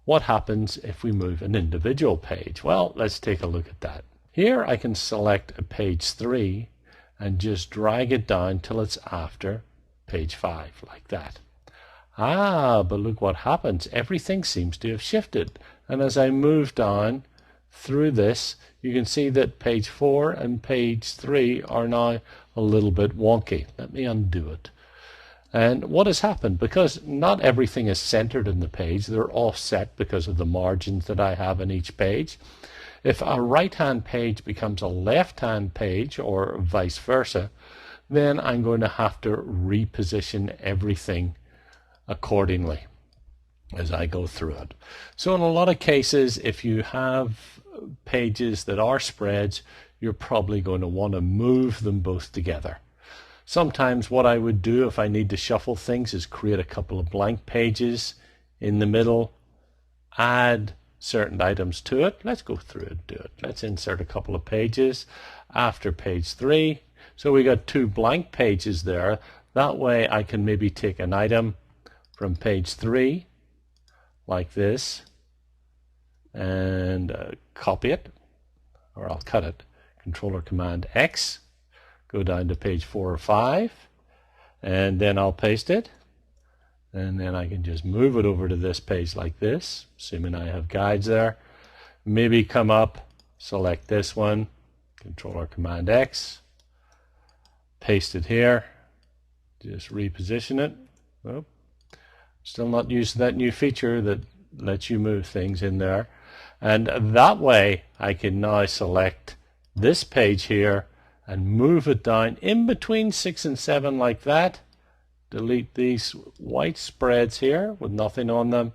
what happens if we move an individual page? Well, let's take a look at that. Here I can select a page 3 and just drag it down till it's after page 5, like that. But look what happens. Everything seems to have shifted. And as I move down through this, you can see that page 4 and page 3 are now a little bit wonky. Let me undo it. And what has happened? Because not everything is centered in the page, they're offset because of the margins that I have in each page. If a right-hand page becomes a left-hand page, or vice versa, then I'm going to have to reposition everything accordingly as I go through it. So in a lot of cases, if you have pages that are spreads, you're probably going to want to move them both together. Sometimes what I would do if I need to shuffle things is create a couple of blank pages in the middle, add certain items to it. Let's go through and do it. Let's insert a couple of pages after page 3. So we got 2 blank pages there. That way I can maybe take an item from page 3 like this and copy it, or I'll cut it. Control or Command X, go down to page 4 or 5, and then I'll paste it. And then I can just move it over to this page like this, assuming I have guides there. Maybe come up, select this one, Control or Command X, paste it here, just reposition it. Oh, still not used to that new feature that lets you move things in there. And that way I can now select this page here and move it down in between 6 and 7 like that. Delete these white spreads here with nothing on them,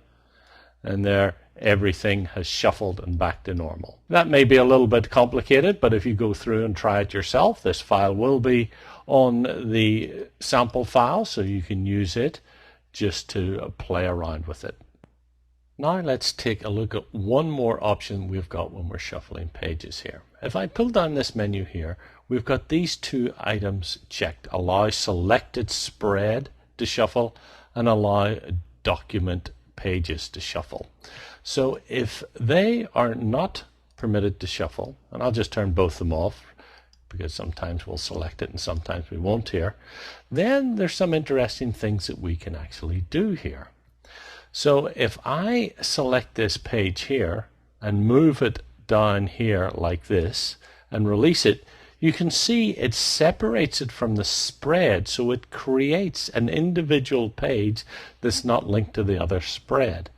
and there everything has shuffled and back to normal. That may be a little bit complicated, but if you go through and try it yourself, this file will be on the sample file, so you can use it just to play around with it. Now let's take a look at one more option we've got when we're shuffling pages here. If I pull down this menu here, we've got these 2 items checked: allow selected spread to shuffle and allow document pages to shuffle. So if they are not permitted to shuffle, and I'll just turn both of them off because sometimes we'll select it and sometimes we won't here, then there's some interesting things that we can actually do here. So if I select this page here and move it down here like this and release it, you can see it separates it from the spread, so it creates an individual page that's not linked to the other spread.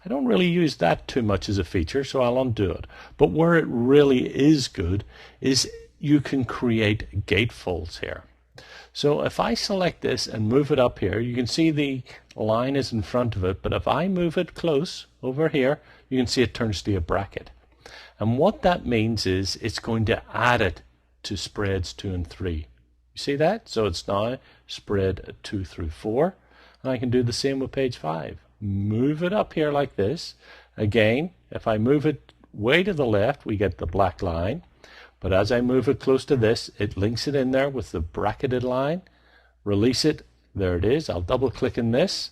I don't really use that too much as a feature, so I'll undo it. But where it really is good is you can create gatefolds here. So if I select this and move it up here, you can see the line is in front of it, but if I move it close over here, you can see it turns to a bracket. And what that means is it's going to add it to spreads 2 and 3. You see that? So it's now spread 2 through 4. And I can do the same with page 5. Move it up here like this. Again, if I move it way to the left, we get the black line. But as I move it close to this, it links it in there with the bracketed line. Release it. There it is. I'll double click in this.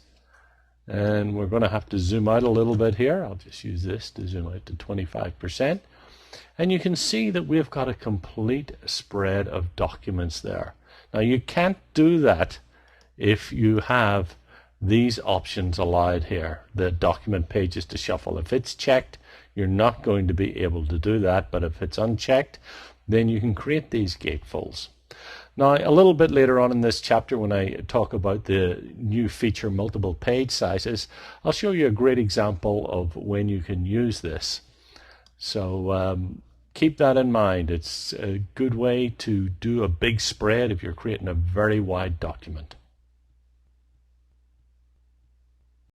And we're going to have to zoom out a little bit here. I'll just use this to zoom out to 25%. And you can see that we've got a complete spread of documents there. Now you can't do that if you have these options allowed here, the document pages to shuffle. If it's checked, you're not going to be able to do that, but if it's unchecked, then you can create these gatefolds. Now, a little bit later on in this chapter, when I talk about the new feature multiple page sizes, I'll show you a great example of when you can use this. So keep that in mind. It's a good way to do a big spread if you're creating a very wide document.